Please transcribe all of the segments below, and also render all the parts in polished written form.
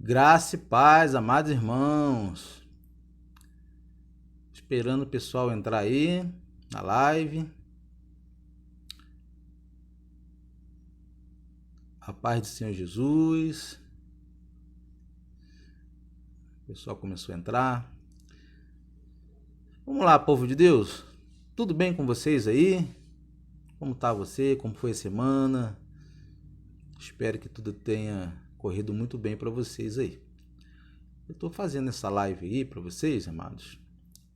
Graça e paz, amados irmãos. Esperando o pessoal entrar aí na live. A paz do Senhor Jesus. O pessoal começou a entrar. Vamos lá, povo de Deus. Tudo bem com vocês aí? Como tá você? Como foi a semana? Espero que tudo tenha corrido muito bem para vocês aí. Eu estou fazendo essa live aí para vocês, amados.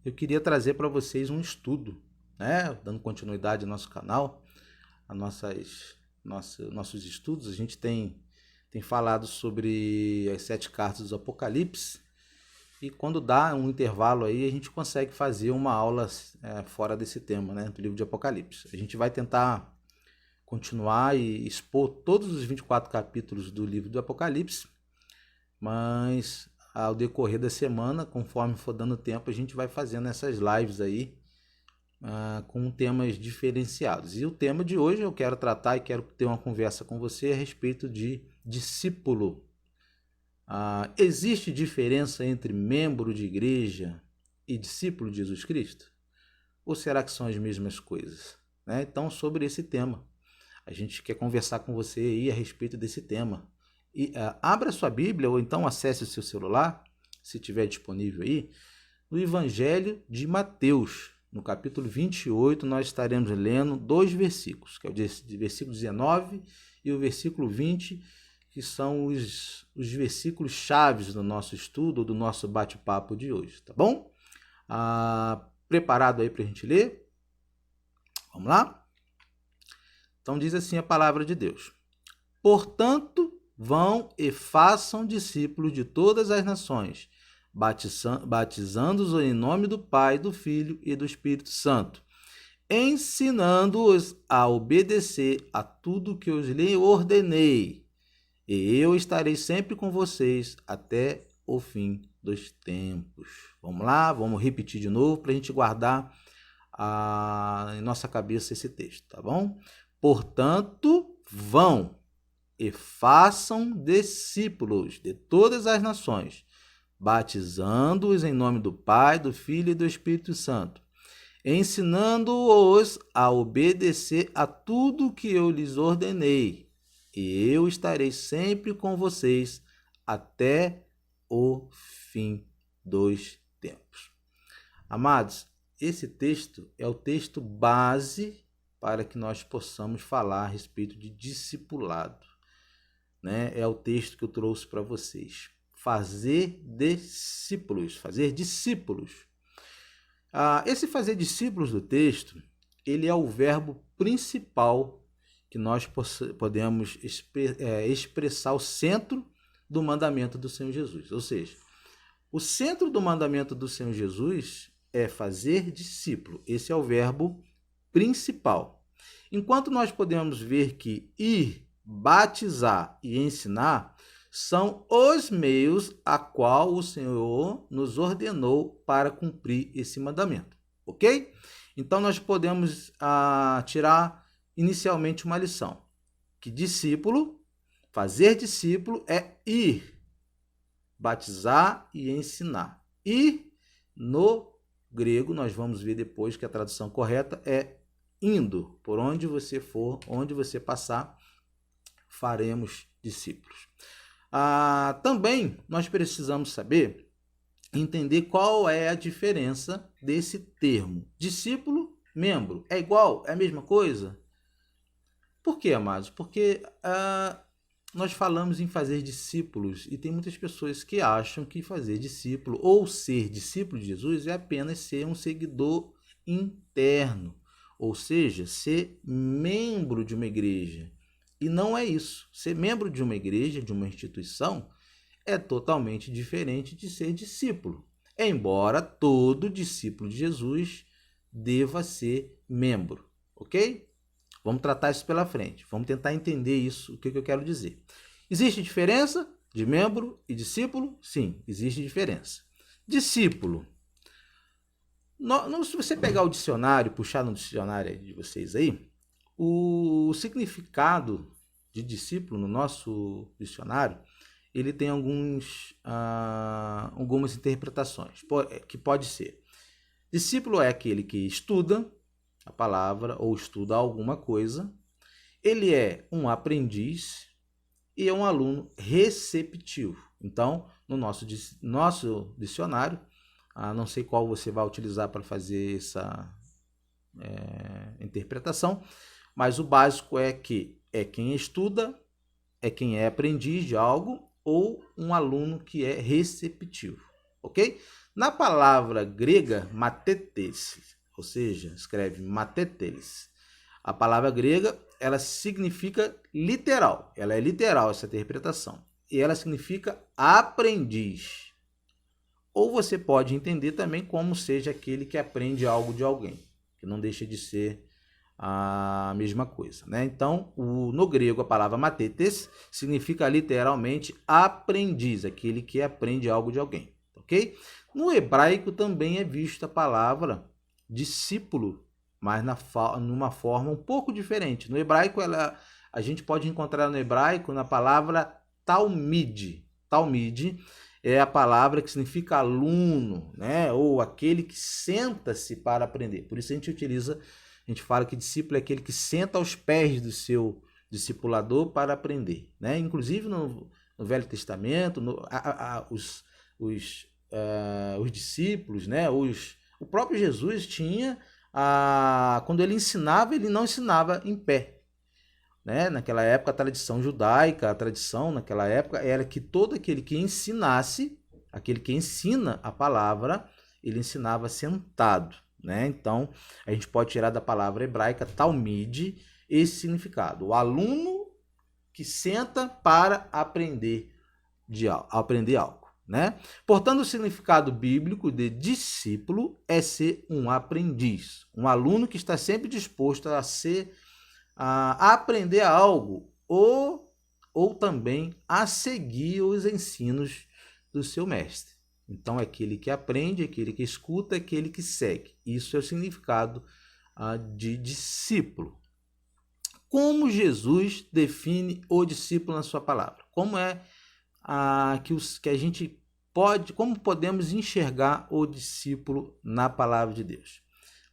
Eu queria trazer para vocês um estudo, né? Dando continuidade ao nosso canal, a nossos estudos. A gente tem falado sobre as 7 cartas do Apocalipse, e quando dá um intervalo aí, a gente consegue fazer uma aula fora desse tema, né, do livro de Apocalipse. A gente vai tentar continuar e expor todos os 24 capítulos do livro do Apocalipse, mas ao decorrer da semana, conforme for dando tempo, a gente vai fazendo essas lives aí com temas diferenciados. E o tema de hoje eu quero tratar e quero ter uma conversa com você a respeito de discípulo. Existe diferença entre membro de igreja e discípulo de Jesus Cristo? Ou será que são as mesmas coisas? Né? Então, sobre esse tema, a gente quer conversar com você aí a respeito desse tema. E abra sua Bíblia ou então acesse o seu celular, se tiver disponível aí, no Evangelho de Mateus. No capítulo 28, nós estaremos lendo 2 versículos, que é o versículo 19 e o versículo 20, que são os versículos chaves do nosso estudo, do nosso bate-papo de hoje, tá bom? Preparado aí para a gente ler? Vamos lá? Então diz assim a palavra de Deus. Portanto, vão e façam discípulos de todas as nações, batizando-os em nome do Pai, do Filho e do Espírito Santo, ensinando-os a obedecer a tudo que eu lhes ordenei. E eu estarei sempre com vocês até o fim dos tempos. Vamos lá, vamos repetir de novo para a gente guardar em nossa cabeça esse texto, tá bom? Portanto, vão e façam discípulos de todas as nações, batizando-os em nome do Pai, do Filho e do Espírito Santo, ensinando-os a obedecer a tudo que eu lhes ordenei. E eu estarei sempre com vocês até o fim dos tempos. Amados, esse texto é o texto base para que nós possamos falar a respeito de discipulado. Né? É o texto que eu trouxe para vocês. Fazer discípulos. Esse fazer discípulos do texto, ele é o verbo principal que nós podemos expressar o centro do mandamento do Senhor Jesus. Ou seja, o centro do mandamento do Senhor Jesus é fazer discípulo. Esse é o verbo principal. Enquanto nós podemos ver que ir, batizar e ensinar são os meios a qual o Senhor nos ordenou para cumprir esse mandamento, ok? Então nós podemos tirar inicialmente uma lição, que fazer discípulo é ir, batizar e ensinar. E no grego, nós vamos ver depois que a tradução correta é indo, por onde você for, onde você passar, faremos discípulos. Também nós precisamos saber, entender qual é a diferença desse termo. Discípulo, membro, é igual? É a mesma coisa? Por quê, amados? Porque nós falamos em fazer discípulos e tem muitas pessoas que acham que fazer discípulo ou ser discípulo de Jesus é apenas ser um seguidor interno, ou seja, ser membro de uma igreja. E não é isso. Ser membro de uma igreja, de uma instituição, é totalmente diferente de ser discípulo. Embora todo discípulo de Jesus deva ser membro, ok? Vamos tratar isso pela frente. Vamos tentar entender isso, o que eu quero dizer. Existe diferença de membro e discípulo? Sim, existe diferença. Discípulo. Se você pegar o dicionário, puxar no dicionário de vocês aí, o significado de discípulo no nosso dicionário, ele tem algumas interpretações, que pode ser: discípulo é aquele que estuda a palavra ou estuda alguma coisa, ele é um aprendiz e é um aluno receptivo. Então, no nosso dicionário, não sei qual você vai utilizar para fazer essa interpretação, mas o básico é que é quem estuda, é quem é aprendiz de algo, ou um aluno que é receptivo, ok? Na palavra grega, matetes, ou seja, escreve mateteles, a palavra grega, ela significa literal, ela é literal essa interpretação, e ela significa aprendiz. Ou você pode entender também como seja aquele que aprende algo de alguém, que não deixa de ser a mesma coisa, né? Então, no grego, a palavra matetes significa literalmente aprendiz, aquele que aprende algo de alguém, ok? No hebraico também é vista a palavra discípulo, mas numa forma um pouco diferente. No hebraico, a gente pode encontrar no hebraico na palavra talmid. Talmid é a palavra que significa aluno, né? Ou aquele que senta-se para aprender. Por isso a gente fala que discípulo é aquele que senta aos pés do seu discipulador para aprender, né? Inclusive no Velho Testamento, os discípulos, né? O próprio Jesus tinha, quando ele ensinava, ele não ensinava em pé, né? Naquela época, a tradição judaica, a tradição naquela época era que todo aquele que ensinasse, aquele que ensina a palavra, ele ensinava sentado, né? Então, a gente pode tirar da palavra hebraica talmid esse significado: o aluno que senta para aprender algo, né? Portanto, o significado bíblico de discípulo é ser um aprendiz, um aluno que está sempre disposto a aprender algo ou também a seguir os ensinos do seu mestre. Então, é aquele que aprende, aquele que escuta, aquele que segue. Isso é o significado de discípulo. Como Jesus define o discípulo na sua palavra? Como é que a gente pode, como podemos enxergar o discípulo na palavra de Deus?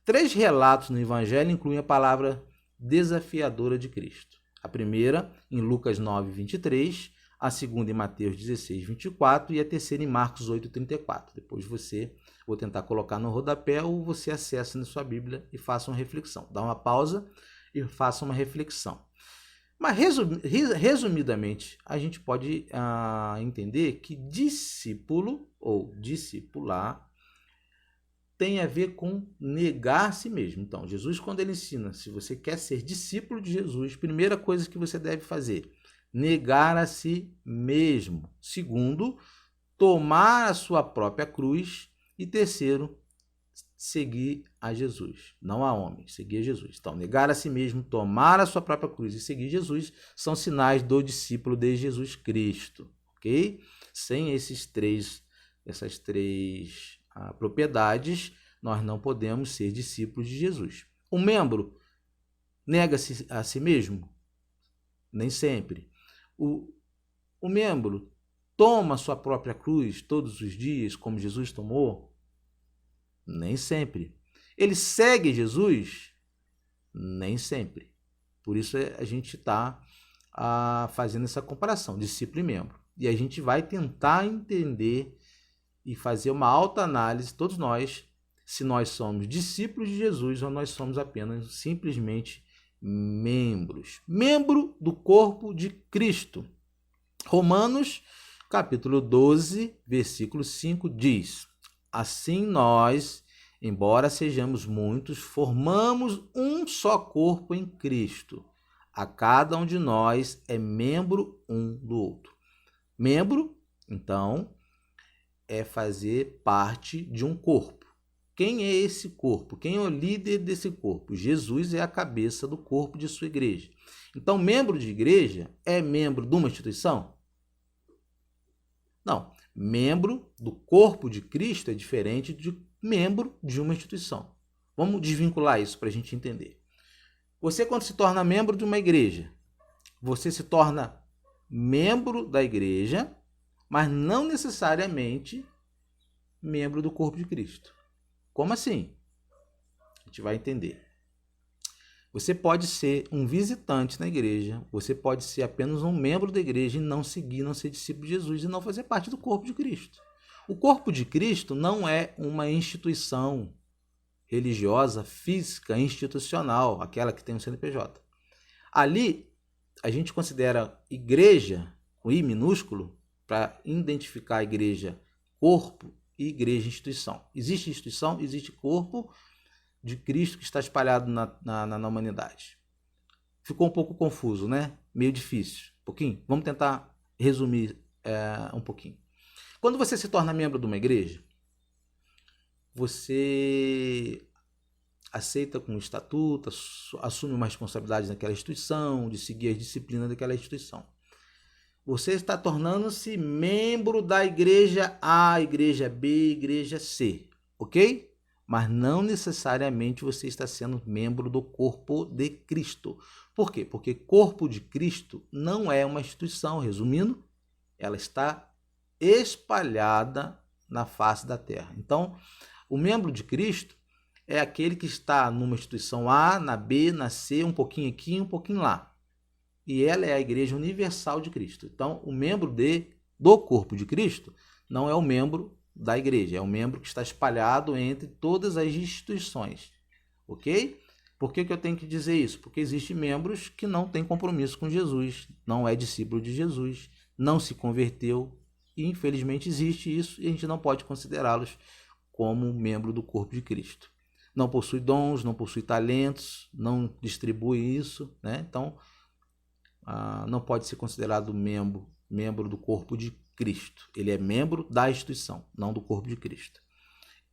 3 relatos no Evangelho incluem a palavra desafiadora de Cristo. A primeira em Lucas 9, 23, a segunda em Mateus 16, 24 e a terceira em Marcos 8, 34. Depois vou tentar colocar no rodapé ou você acessa na sua Bíblia e faça uma reflexão. Dá uma pausa e faça uma reflexão. Mas, resumidamente, a gente pode entender que discípulo ou discipular tem a ver com negar a si mesmo. Então, Jesus, quando ele ensina, se você quer ser discípulo de Jesus, primeira coisa que você deve fazer: negar a si mesmo. Segundo, tomar a sua própria cruz. E terceiro, seguir a Jesus, não a homem, seguir a Jesus. Então, negar a si mesmo, tomar a sua própria cruz e seguir Jesus são sinais do discípulo de Jesus Cristo, ok? Sem essas três propriedades, nós não podemos ser discípulos de Jesus. O membro nega-se a si mesmo? Nem sempre. O membro toma a sua própria cruz todos os dias, como Jesus tomou? Nem sempre. Ele segue Jesus? Nem sempre. Por isso a gente está fazendo essa comparação, discípulo e membro. E a gente vai tentar entender e fazer uma autoanálise, todos nós, se nós somos discípulos de Jesus ou nós somos apenas simplesmente membros. Membro do corpo de Cristo. Romanos, capítulo 12, versículo 5 diz: assim nós, embora sejamos muitos, formamos um só corpo em Cristo. A cada um de nós é membro um do outro. Membro, então, é fazer parte de um corpo. Quem é esse corpo? Quem é o líder desse corpo? Jesus é a cabeça do corpo de sua igreja. Então, membro de igreja é membro de uma instituição? Não. Membro do corpo de Cristo é diferente de membro de uma instituição. Vamos desvincular isso para a gente entender. Você, quando se torna membro de uma igreja, você se torna membro da igreja mas não necessariamente membro do corpo de Cristo. Como assim? A gente vai entender. Você pode ser um visitante na igreja, você pode ser apenas um membro da igreja e não seguir, não ser discípulo de Jesus e não fazer parte do corpo de Cristo. O corpo de Cristo não é uma instituição religiosa, física, institucional, aquela que tem um CNPJ. Ali, a gente considera igreja, com I minúsculo, para identificar a igreja corpo e igreja instituição. Existe instituição, existe corpo de Cristo que está espalhado na humanidade. Ficou um pouco confuso, né? Meio difícil. Um pouquinho? Vamos tentar resumir um pouquinho. Quando você se torna membro de uma igreja, você aceita com o estatuto, assume uma responsabilidade naquela instituição, de seguir as disciplinas daquela instituição. Você está tornando-se membro da igreja A, igreja B, igreja C, ok? Mas não necessariamente você está sendo membro do corpo de Cristo. Por quê? Porque corpo de Cristo não é uma instituição. Resumindo, ela está espalhada na face da terra. Então, o membro de Cristo é aquele que está numa instituição A, na B, na C, um pouquinho aqui, um pouquinho lá. E ela é a Igreja Universal de Cristo. Então, o membro do corpo de Cristo não é o membro da igreja, é o membro que está espalhado entre todas as instituições, ok? Por que eu tenho que dizer isso? Porque existem membros que não têm compromisso com Jesus, não é discípulo de Jesus, não se converteu, e infelizmente existe isso, e a gente não pode considerá-los como membro do corpo de Cristo. Não possui dons, não possui talentos, não distribui isso, né? Então, não pode ser considerado membro do corpo de Cristo. Ele é membro da instituição, não do corpo de Cristo.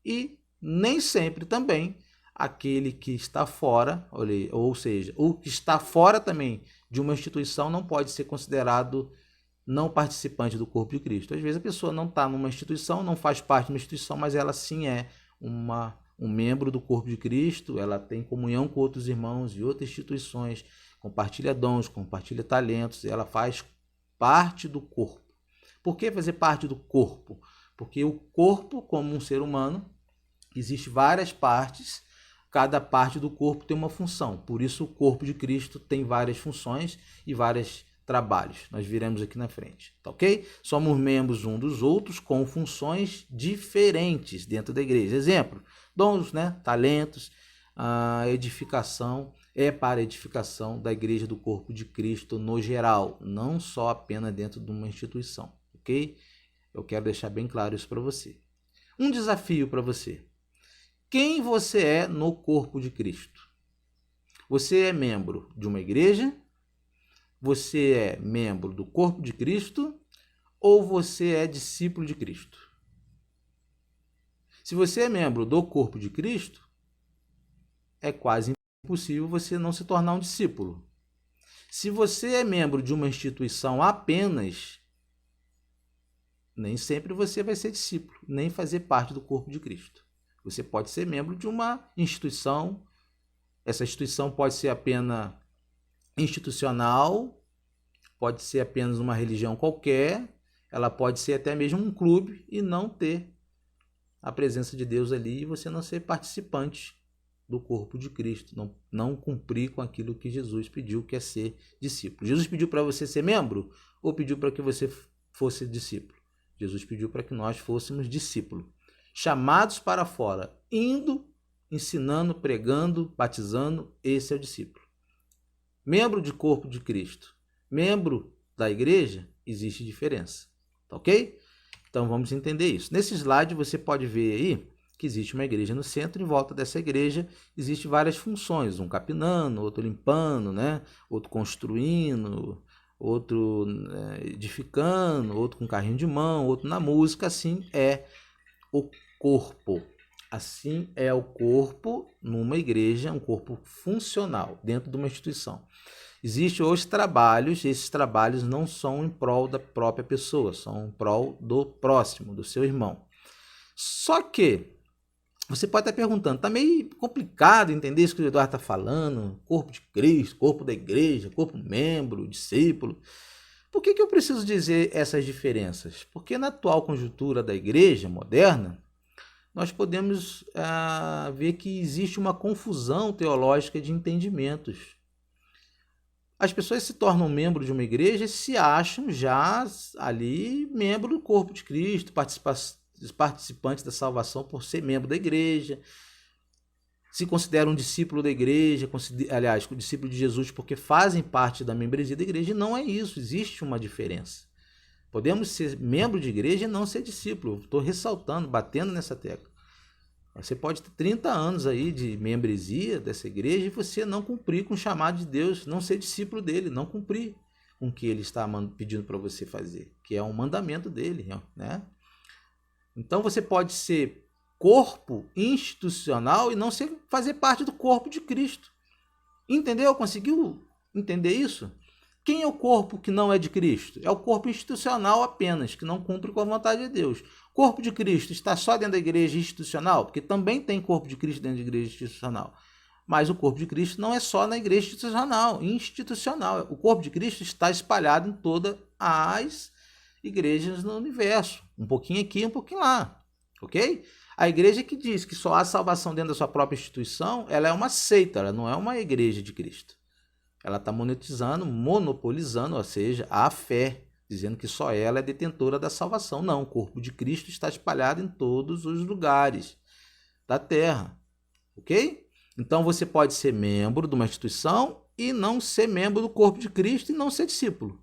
E nem sempre também aquele que está fora, ou seja, o que está fora também de uma instituição não pode ser considerado não participante do corpo de Cristo. Às vezes a pessoa não está numa instituição, não faz parte de uma instituição, mas ela sim é um membro do corpo de Cristo, ela tem comunhão com outros irmãos de outras instituições, compartilha dons, compartilha talentos, ela faz parte do corpo. Por que fazer parte do corpo? Porque o corpo, como um ser humano, existe várias partes, cada parte do corpo tem uma função. Por isso o corpo de Cristo tem várias funções e vários trabalhos. Nós viremos aqui na frente, tá ok? Somos membros uns dos outros com funções diferentes dentro da igreja. Exemplo, dons, né? Talentos, a edificação é para a edificação da igreja do corpo de Cristo no geral, não só apenas dentro de uma instituição, ok? Eu quero deixar bem claro isso para você. Um desafio para você. Quem você é no corpo de Cristo? Você é membro de uma igreja? Você é membro do corpo de Cristo? Ou você é discípulo de Cristo? Se você é membro do corpo de Cristo, é quase impossível você não se tornar um discípulo. Se você é membro de uma instituição apenas, nem sempre você vai ser discípulo, nem fazer parte do corpo de Cristo. Você pode ser membro de uma instituição, essa instituição pode ser apenas institucional, pode ser apenas uma religião qualquer, ela pode ser até mesmo um clube e não ter a presença de Deus ali e você não ser participante do corpo de Cristo, não cumprir com aquilo que Jesus pediu, que é ser discípulo. Jesus pediu para você ser membro ou pediu para que você fosse discípulo? Jesus pediu para que nós fôssemos discípulos, chamados para fora, indo, ensinando, pregando, batizando, esse é o discípulo. Membro de corpo de Cristo, membro da igreja, existe diferença, tá ok? Então vamos entender isso. Nesse slide você pode ver aí que existe uma igreja no centro e em volta dessa igreja existem várias funções, um capinando, outro limpando, né? Outro construindo, outro edificando, outro com carrinho de mão, outro na música. Assim é o corpo. Assim é o corpo numa igreja, um corpo funcional dentro de uma instituição. Existem os trabalhos, esses trabalhos não são em prol da própria pessoa, são em prol do próximo, do seu irmão. Só que você pode estar perguntando, está meio complicado entender isso que o Eduardo está falando, corpo de Cristo, corpo da igreja, corpo membro, discípulo. Por que eu preciso dizer essas diferenças? Porque na atual conjuntura da igreja moderna, nós podemos ver que existe uma confusão teológica de entendimentos. As pessoas se tornam membro de uma igreja e se acham já ali membro do corpo de Cristo, participantes da salvação por ser membro da igreja, se consideram um discípulo da igreja, aliás, discípulo de Jesus porque fazem parte da membresia da igreja, e não é isso, existe uma diferença. Podemos ser membro de igreja e não ser discípulo. Estou ressaltando, batendo nessa tecla. Você pode ter 30 anos aí de membresia dessa igreja e você não cumprir com o chamado de Deus, não ser discípulo dele, não cumprir com o que ele está pedindo para você fazer, que é um mandamento dele, né? Então você pode ser corpo institucional e não fazer parte do corpo de Cristo. Entendeu? Conseguiu entender isso? Quem é o corpo que não é de Cristo? É o corpo institucional apenas, que não cumpre com a vontade de Deus. O corpo de Cristo está só dentro da igreja institucional, porque também tem corpo de Cristo dentro da igreja institucional. Mas o corpo de Cristo não é só na igreja institucional. O corpo de Cristo está espalhado em todas as igrejas no universo. Um pouquinho aqui, um pouquinho lá. Ok? A igreja que diz que só há salvação dentro da sua própria instituição, ela é uma seita, ela não é uma igreja de Cristo. Ela está monopolizando, ou seja, a fé, dizendo que só ela é detentora da salvação. Não, o corpo de Cristo está espalhado em todos os lugares da terra. Ok? Então você pode ser membro de uma instituição e não ser membro do corpo de Cristo e não ser discípulo.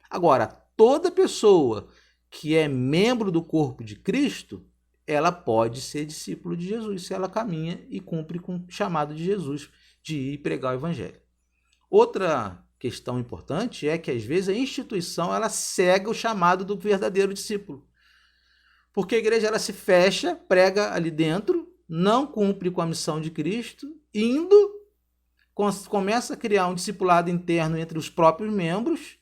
Agora, toda pessoa que é membro do corpo de Cristo, ela pode ser discípulo de Jesus, se ela caminha e cumpre com o chamado de Jesus de ir pregar o evangelho. Outra questão importante é que, às vezes, a instituição ela cega o chamado do verdadeiro discípulo. Porque a igreja ela se fecha, prega ali dentro, não cumpre com a missão de Cristo, começa a criar um discipulado interno entre os próprios membros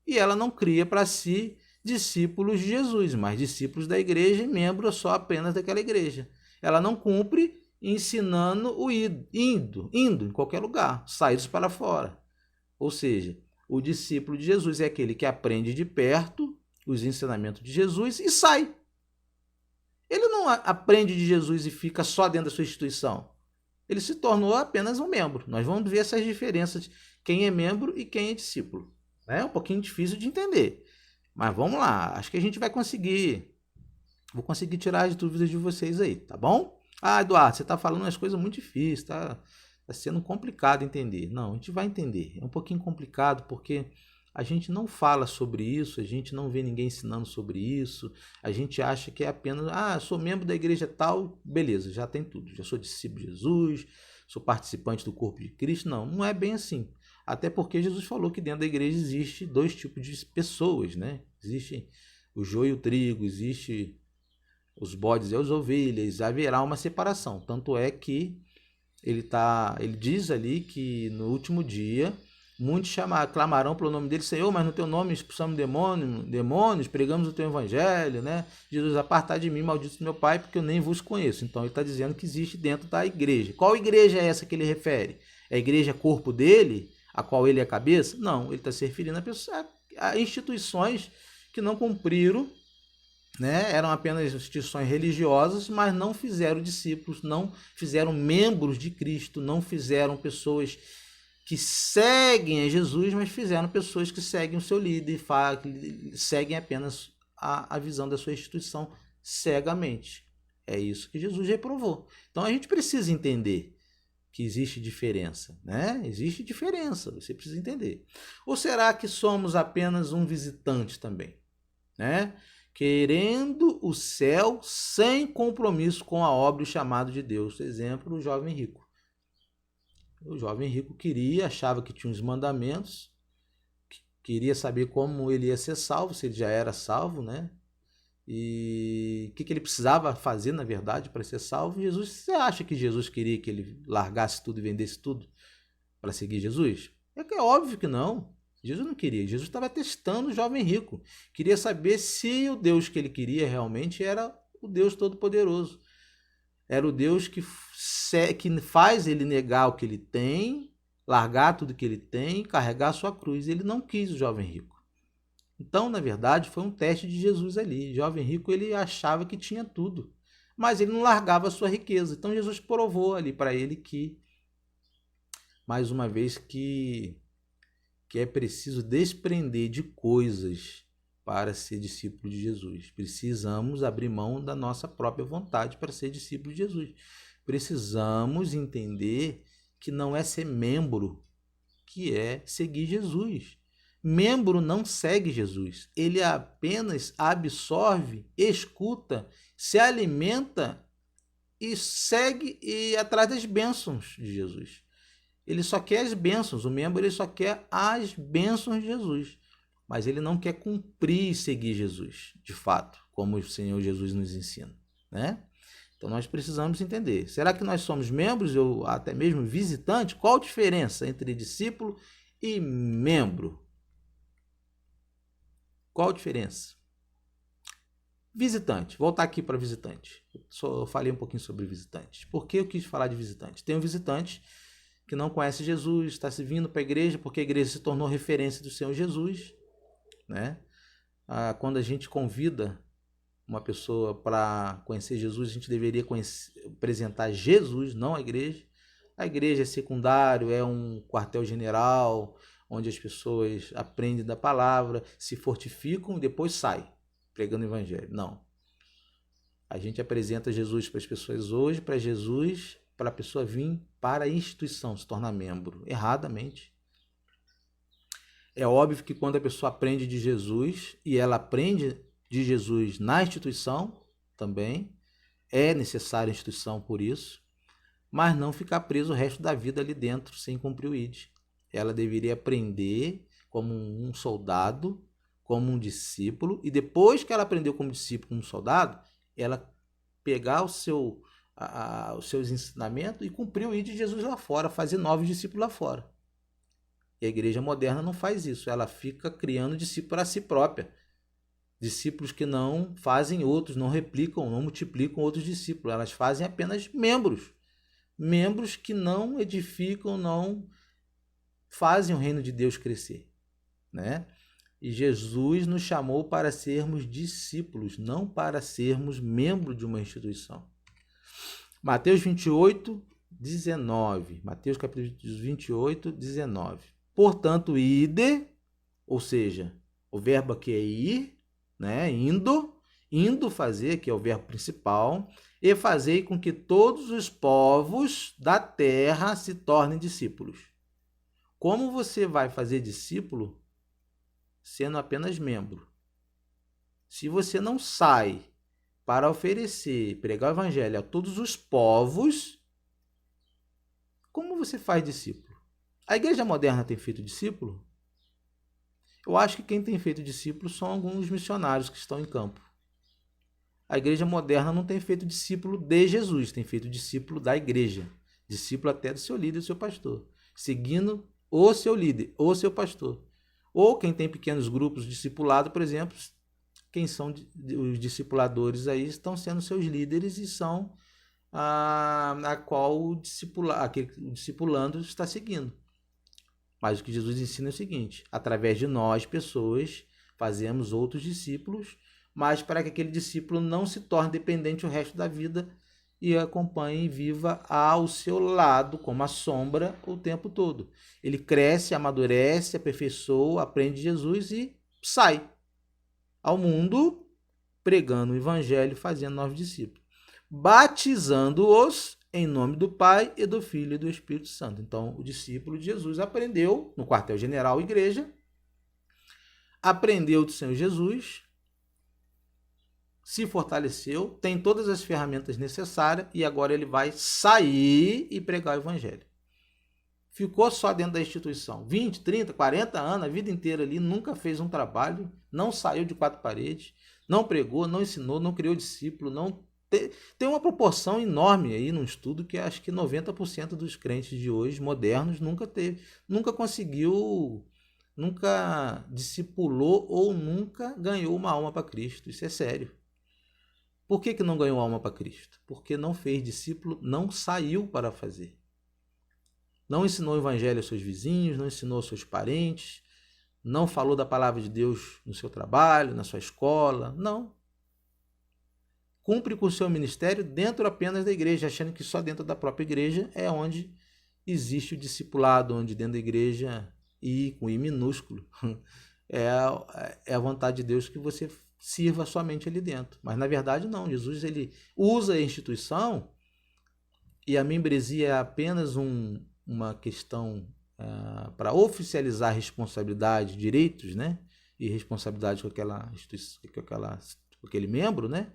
e ela não cria para si discípulos de Jesus, mas discípulos da igreja e membros só apenas daquela igreja. Ela não cumpre ensinando o indo em qualquer lugar, saídos para fora. Ou seja, o discípulo de Jesus é aquele que aprende de perto os ensinamentos de Jesus e sai. Ele não aprende de Jesus e fica só dentro da sua instituição. Ele se tornou apenas um membro. Nós vamos ver essas diferenças, quem é membro e quem é discípulo. É um pouquinho difícil de entender, mas vamos lá, acho que a gente vai conseguir. Vou conseguir tirar as dúvidas de vocês aí, tá bom? Ah, Eduardo, você está falando umas coisas muito difíceis, tá sendo complicado entender. Não, a gente vai entender. É um pouquinho complicado porque a gente não fala sobre isso, a gente não vê ninguém ensinando sobre isso, a gente acha que é apenas, sou membro da igreja tal, beleza, já tem tudo, já sou discípulo de Jesus, sou participante do corpo de Cristo. Não, não é bem assim. Até porque Jesus falou que dentro da igreja existe dois tipos de pessoas, né? Existe o joio e o trigo, existe os bodes e as ovelhas, haverá uma separação. Tanto é que ele diz ali que no último dia muitos clamarão pelo nome dele, Senhor, mas no teu nome expulsamos demônios, pregamos o teu evangelho, né? Jesus, apartai de mim, maldito meu Pai, porque eu nem vos conheço. Então ele está dizendo que existe dentro da igreja. Qual igreja é essa que ele refere? É a igreja corpo dele, a qual ele é a cabeça? Não, ele está se referindo a instituições que não cumpriram, né? Eram apenas instituições religiosas, mas não fizeram discípulos, não fizeram membros de Cristo, não fizeram pessoas que seguem a Jesus, mas fizeram pessoas que seguem o seu líder, seguem apenas a visão da sua instituição cegamente. É isso que Jesus reprovou. Então a gente precisa entender que existe diferença, né? Existe diferença, você precisa entender. Ou será que somos apenas um visitante também, né? Querendo o céu sem compromisso com a obra e o chamado de Deus. Exemplo, o jovem rico. O jovem rico achava que tinha os mandamentos, queria saber como ele ia ser salvo, se ele já era salvo, né? E o que ele precisava fazer, na verdade, para ser salvo. Você acha que Jesus queria que ele largasse tudo e vendesse tudo para seguir Jesus? É óbvio que não. Jesus não queria. Jesus estava testando o jovem rico. Queria saber se o Deus que ele queria realmente era o Deus Todo-Poderoso. Era o Deus que faz ele negar o que ele tem, largar tudo que ele tem, carregar a sua cruz. Ele não quis o jovem rico. Então, na verdade, foi um teste de Jesus ali. O jovem rico, ele achava que tinha tudo, mas ele não largava a sua riqueza. Então, Jesus provou ali para ele que, mais uma vez, que é preciso desprender de coisas para ser discípulo de Jesus. Precisamos abrir mão da nossa própria vontade para ser discípulo de Jesus. Precisamos entender que não é ser membro que é seguir Jesus. Membro não segue Jesus. Ele apenas absorve, escuta, se alimenta e segue atrás das bênçãos de Jesus. Ele só quer as bênçãos. O membro ele só quer as bênçãos de Jesus. Mas ele não quer cumprir e seguir Jesus, de fato, como o Senhor Jesus nos ensina, né? Então nós precisamos entender. Será que nós somos membros ou até mesmo visitantes? Qual a diferença entre discípulo e membro? Qual a diferença? Visitante. Voltar aqui para visitante. Eu falei um pouquinho sobre visitante. Por que eu quis falar de visitante? Tem um visitante que não conhece Jesus, está se vindo para a igreja porque a igreja se tornou referência do Senhor Jesus, né? Quando a gente convida uma pessoa para conhecer Jesus, a gente deveria apresentar Jesus, não a igreja. A igreja é secundário, é um quartel-general, onde as pessoas aprendem da palavra, se fortificam e depois saem pregando o evangelho. Não. A gente apresenta Jesus para as pessoas hoje, para a pessoa vir para a instituição, se tornar membro. Erradamente. É óbvio que quando a pessoa aprende de Jesus, e ela aprende de Jesus na instituição, também, é necessária a instituição por isso, mas não ficar preso o resto da vida ali dentro, sem cumprir o ID. Ela deveria aprender como um soldado, como um discípulo, e depois que ela aprendeu como discípulo, como soldado, ela pegar os seus ensinamentos e cumprir o ID de Jesus lá fora, fazer novos discípulos lá fora. E a igreja moderna não faz isso, ela fica criando discípulos para si própria. Discípulos que não fazem outros, não replicam, não multiplicam outros discípulos, elas fazem apenas membros. Membros que não edificam, não fazem o reino de Deus crescer, né? E Jesus nos chamou para sermos discípulos, não para sermos membros de uma instituição. Mateus 28, 19. Mateus capítulo 28, 19. Portanto, ide, ou seja, o verbo aqui é ir, né? Indo fazer, que é o verbo principal, e fazei com que todos os povos da terra se tornem discípulos. Como você vai fazer discípulo sendo apenas membro? Se você não sai para oferecer, pregar o evangelho a todos os povos, como você faz discípulo? A igreja moderna tem feito discípulo? Eu acho que quem tem feito discípulo são alguns missionários que estão em campo. A igreja moderna não tem feito discípulo de Jesus, tem feito discípulo da igreja. Discípulo até do seu líder e do seu pastor. Seguindo o seu líder, o seu pastor. Ou quem tem pequenos grupos discipulado, por exemplo, quem são os discipuladores aí estão sendo seus líderes e são a qual o discipulando está seguindo. Mas o que Jesus ensina é o seguinte: através de nós, pessoas, fazemos outros discípulos, mas para que aquele discípulo não se torne dependente o resto da vida e acompanhe e viva ao seu lado, como a sombra, o tempo todo. Ele cresce, amadurece, aperfeiçoa, aprende Jesus e sai ao mundo pregando o evangelho, fazendo novos discípulos, batizando-os em nome do Pai e do Filho e do Espírito Santo. Então, o discípulo de Jesus aprendeu no quartel-general igreja, aprendeu do Senhor Jesus, se fortaleceu, tem todas as ferramentas necessárias e agora ele vai sair e pregar o evangelho. Ficou só dentro da instituição, 20, 30, 40 anos, a vida inteira ali, nunca fez um trabalho, não saiu de quatro paredes, não pregou, não ensinou, não criou discípulo, não tem uma proporção enorme aí num estudo que acho que 90% dos crentes de hoje, modernos, nunca conseguiu, nunca discipulou ou nunca ganhou uma alma para Cristo. Isso é sério. Por que não ganhou alma para Cristo? Porque não fez discípulo, não saiu para fazer. Não ensinou o evangelho aos seus vizinhos, não ensinou aos seus parentes, não falou da palavra de Deus no seu trabalho, na sua escola, não. Cumpre com o seu ministério dentro apenas da igreja, achando que só dentro da própria igreja é onde existe o discipulado, onde dentro da igreja, I com I minúsculo, é a vontade de Deus que você sirva somente ali dentro. Mas na verdade não, Jesus ele usa a instituição e a membresia é apenas uma questão para oficializar responsabilidade, direitos, né? E responsabilidade com aquela instituição, com aquele membro, né?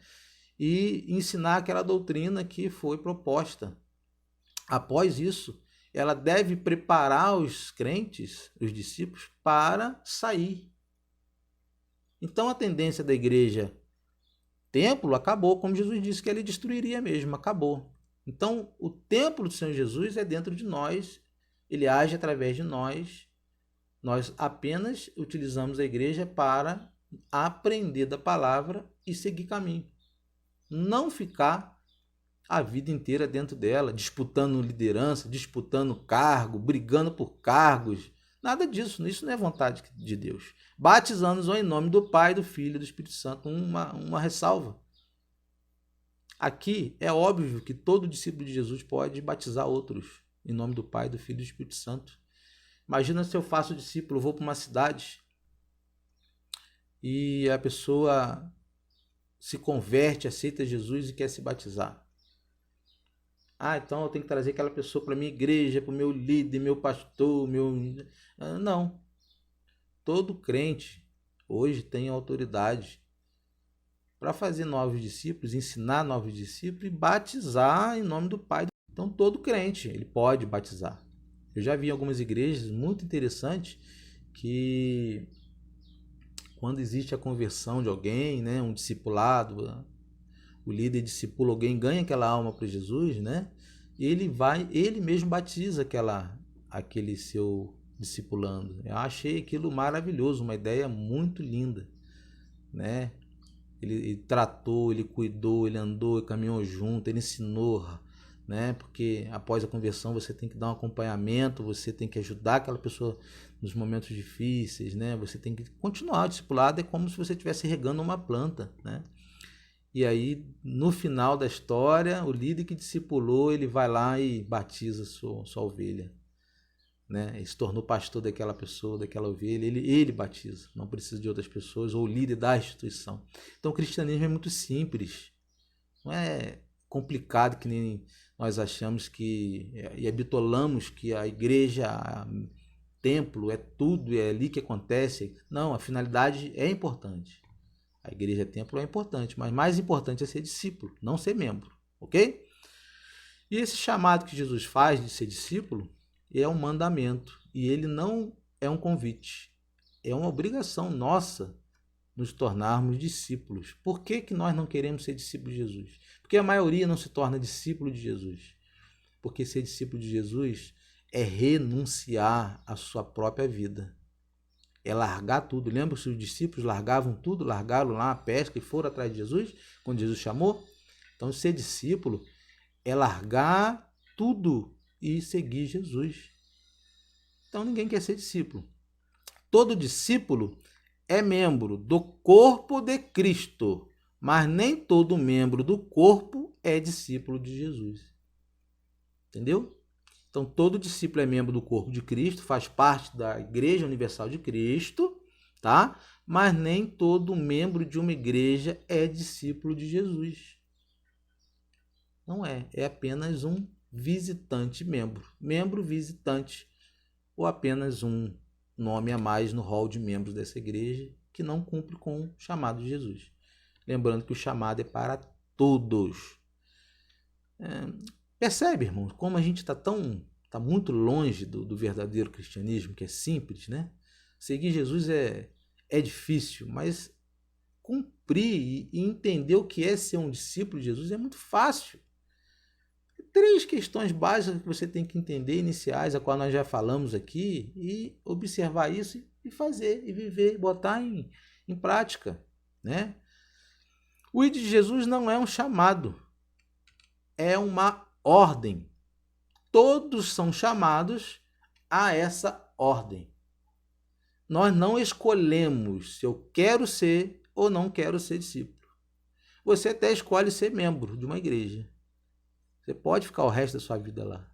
E ensinar aquela doutrina que foi proposta. Após isso, ela deve preparar os crentes, os discípulos, para sair. Então a tendência da igreja templo acabou, como Jesus disse que ele destruiria mesmo, acabou. Então o templo do Senhor Jesus é dentro de nós, ele age através de nós, nós apenas utilizamos a igreja para aprender da palavra e seguir caminho. Não ficar a vida inteira dentro dela, disputando liderança, disputando cargo, brigando por cargos. Nada disso, isso não é vontade de Deus. Batizando-nos em nome do Pai, do Filho e do Espírito Santo. Uma ressalva. Aqui é óbvio que todo discípulo de Jesus pode batizar outros em nome do Pai, do Filho e do Espírito Santo. Imagina se eu faço discípulo, vou para uma cidade e a pessoa se converte, aceita Jesus e quer se batizar. Então eu tenho que trazer aquela pessoa para a minha igreja, para o meu líder, meu pastor, Não. Todo crente hoje tem autoridade para fazer novos discípulos, ensinar novos discípulos e batizar em nome do Pai. Então todo crente ele pode batizar. Eu já vi em algumas igrejas muito interessantes que quando existe a conversão de alguém, né, um discipulado, o líder discipula alguém, ganha aquela alma para Jesus, né? Ele mesmo batiza aquele seu discipulando. Eu achei aquilo maravilhoso, uma ideia muito linda, né? Ele tratou, ele cuidou, ele andou, ele caminhou junto, ele ensinou, né? Porque após a conversão você tem que dar um acompanhamento, você tem que ajudar aquela pessoa nos momentos difíceis, né? Você tem que continuar. O discipulado é como se você estivesse regando uma planta, né? E aí, no final da história, o líder que discipulou, ele vai lá e batiza sua ovelha, né? Ele se tornou pastor daquela pessoa, daquela ovelha, ele batiza, não precisa de outras pessoas, ou o líder da instituição. Então o cristianismo é muito simples, não é complicado que nem nós achamos e habitolamos que a igreja, templo, é tudo, é ali que acontece. Não, a finalidade é importante. A igreja templo é importante, mas mais importante é ser discípulo, não ser membro, ok? E esse chamado que Jesus faz de ser discípulo é um mandamento, e ele não é um convite, é uma obrigação nossa nos tornarmos discípulos. Por que nós não queremos ser discípulos de Jesus? Porque a maioria não se torna discípulo de Jesus. Porque ser discípulo de Jesus é renunciar à sua própria vida. É largar tudo. Lembra que os discípulos largavam tudo, largaram lá a pesca e foram atrás de Jesus, quando Jesus chamou? Então, ser discípulo é largar tudo e seguir Jesus. Então, ninguém quer ser discípulo. Todo discípulo é membro do corpo de Cristo, mas nem todo membro do corpo é discípulo de Jesus. Entendeu? Então, todo discípulo é membro do corpo de Cristo, faz parte da Igreja Universal de Cristo, tá? Mas nem todo membro de uma igreja é discípulo de Jesus. Não é. É apenas um visitante membro. Membro visitante. Ou apenas um nome a mais no rol de membros dessa igreja que não cumpre com o chamado de Jesus. Lembrando que o chamado é para todos. Percebe, irmãos, como a gente está muito longe do verdadeiro cristianismo, que é simples, né? Seguir Jesus é difícil, mas cumprir e entender o que é ser um discípulo de Jesus é muito fácil. 3 questões básicas que você tem que entender, iniciais, a qual nós já falamos aqui, e observar isso e fazer, e viver, botar em prática, né? O ID de Jesus não é um chamado, é uma ordem. Todos são chamados a essa ordem. Nós não escolhemos se eu quero ser ou não quero ser discípulo. Você até escolhe ser membro de uma igreja. Você pode ficar o resto da sua vida lá.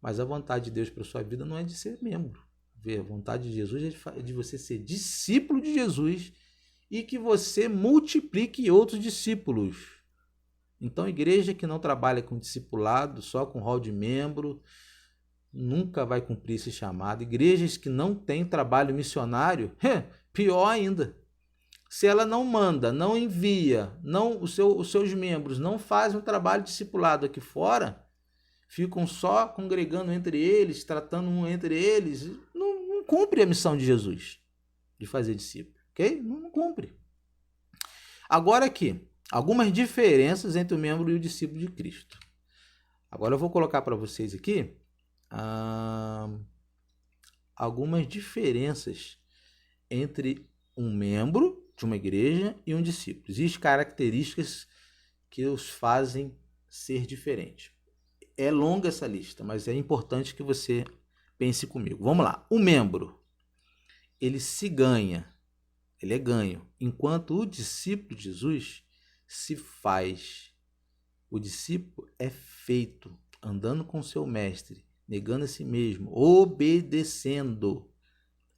Mas a vontade de Deus para a sua vida não é de ser membro. A vontade de Jesus é de você ser discípulo de Jesus e que você multiplique outros discípulos. Então, igreja que não trabalha com discipulado, só com rol de membro, nunca vai cumprir esse chamado. Igrejas que não têm trabalho missionário, pior ainda. Se ela não manda, não envia, os seus membros não fazem um trabalho discipulado aqui fora, ficam só congregando entre eles, tratando um entre eles, não cumpre a missão de Jesus de fazer discípulo, ok? Não cumpre. Agora aqui, algumas diferenças entre o membro e o discípulo de Cristo. Agora eu vou colocar para vocês aqui algumas diferenças entre um membro de uma igreja e um discípulo. Existem características que os fazem ser diferentes. É longa essa lista, mas é importante que você pense comigo. Vamos lá. O membro, ele se ganha, ele é ganho, enquanto o discípulo de Jesus se faz. O discípulo é feito, andando com seu mestre, negando a si mesmo, obedecendo.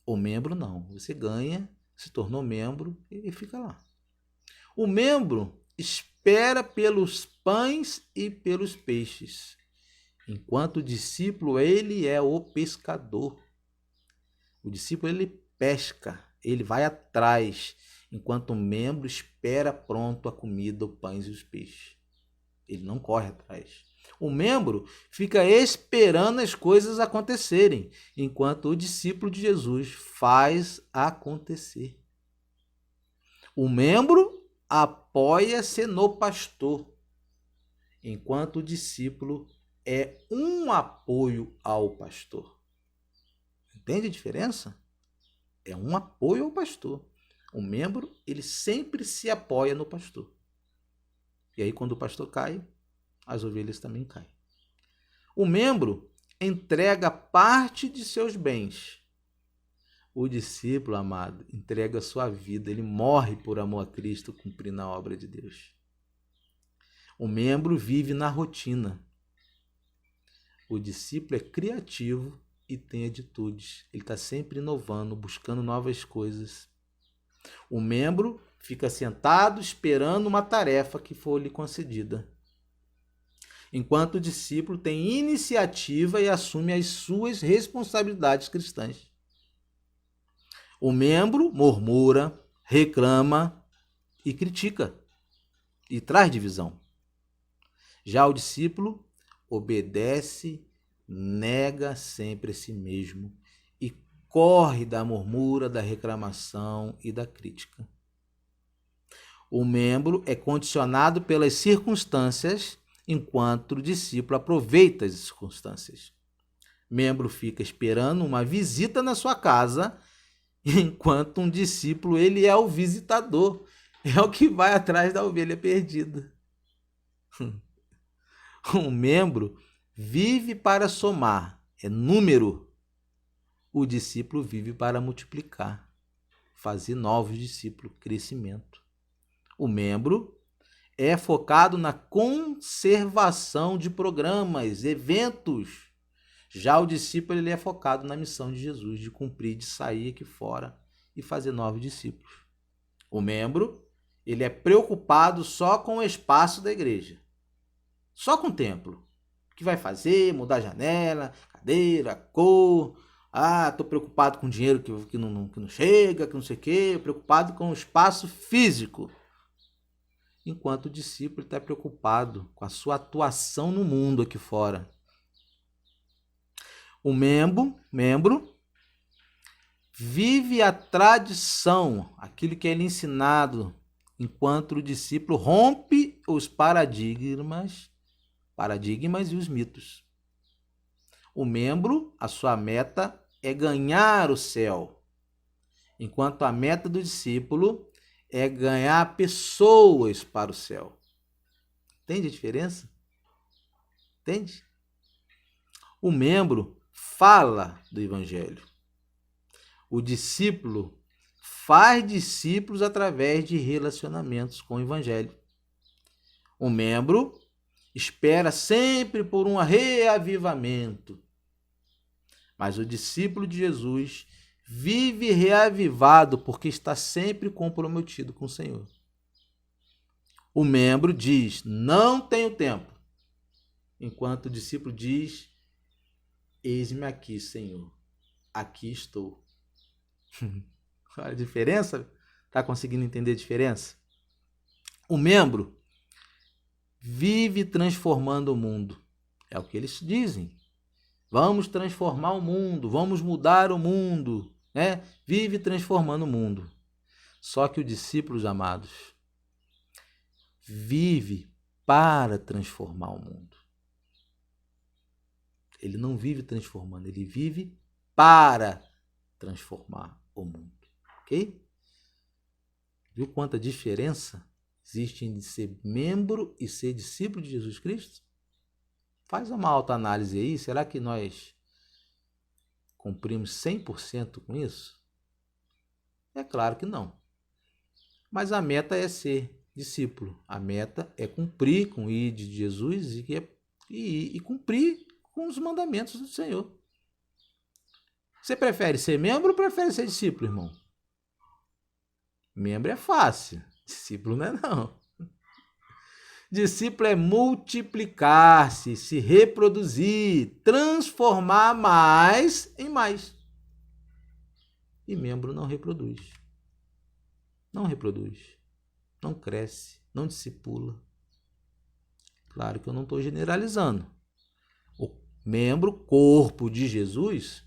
O membro não, você ganha, se tornou membro e fica lá. O membro espera pelos pães e pelos peixes, enquanto o discípulo, ele é o pescador. O discípulo, ele pesca, ele vai atrás, enquanto o membro espera pronto a comida, os pães e os peixes. Ele não corre atrás. O membro fica esperando as coisas acontecerem, enquanto o discípulo de Jesus faz acontecer. O membro apoia-se no pastor, enquanto o discípulo é um apoio ao pastor. Entende a diferença? É um apoio ao pastor. O membro, ele sempre se apoia no pastor. E aí, quando o pastor cai, as ovelhas também caem. O membro entrega parte de seus bens. O discípulo, amado, entrega sua vida. Ele morre por amor a Cristo, cumprindo a obra de Deus. O membro vive na rotina. O discípulo é criativo e tem atitudes. Ele está sempre inovando, buscando novas coisas. O membro fica sentado esperando uma tarefa que for lhe concedida, enquanto o discípulo tem iniciativa e assume as suas responsabilidades cristãs. O membro murmura, reclama e critica e traz divisão. Já o discípulo obedece, nega sempre a si mesmo e corre da murmura, da reclamação e da crítica. O membro é condicionado pelas circunstâncias, enquanto o discípulo aproveita as circunstâncias. O membro fica esperando uma visita na sua casa, enquanto um discípulo, ele é o visitador, é o que vai atrás da ovelha perdida. Um membro vive para somar, é número. O discípulo vive para multiplicar, fazer novos discípulos, crescimento. O membro é focado na conservação de programas, eventos. Já o discípulo, ele é focado na missão de Jesus, de cumprir, de sair aqui fora e fazer novos discípulos. O membro, ele é preocupado só com o espaço da igreja, só com o templo. O que vai fazer? Mudar a janela, cadeira, cor. Estou preocupado com dinheiro que não chega, que não sei o quê. Preocupado com o espaço físico. Enquanto o discípulo está preocupado com a sua atuação no mundo aqui fora. O membro vive a tradição, aquilo que é lhe ensinado, enquanto o discípulo rompe os paradigmas e os mitos. O membro, a sua meta é ganhar o céu, enquanto a meta do discípulo é ganhar pessoas para o céu. Entende a diferença? Entende? O membro fala do evangelho. O discípulo faz discípulos através de relacionamentos com o Evangelho. O membro espera sempre por um reavivamento. Mas o discípulo de Jesus vive reavivado porque está sempre comprometido com o Senhor. O membro diz, não tenho tempo, enquanto o discípulo diz, eis-me aqui, Senhor, aqui estou. Olha a diferença? Está conseguindo entender a diferença? O membro vive transformando o mundo. É o que eles dizem. Vamos transformar o mundo, vamos mudar o mundo, né? Vive transformando o mundo. Só que o discípulo, amados, vive para transformar o mundo. Ele não vive transformando, ele vive para transformar o mundo. Ok? Viu quanta diferença existe em ser membro e ser discípulo de Jesus Cristo? Faz uma autoanálise aí, será que nós cumprimos 100% com isso? É claro que não. Mas a meta é ser discípulo. A meta é cumprir com o ID de Jesus e cumprir com os mandamentos do Senhor. Você prefere ser membro ou prefere ser discípulo, irmão? Membro é fácil, discípulo não é não. Discípulo é multiplicar-se, se reproduzir, transformar mais em mais. E membro não reproduz. Não reproduz. Não cresce, não discipula. Claro que eu não estou generalizando. O membro, corpo de Jesus,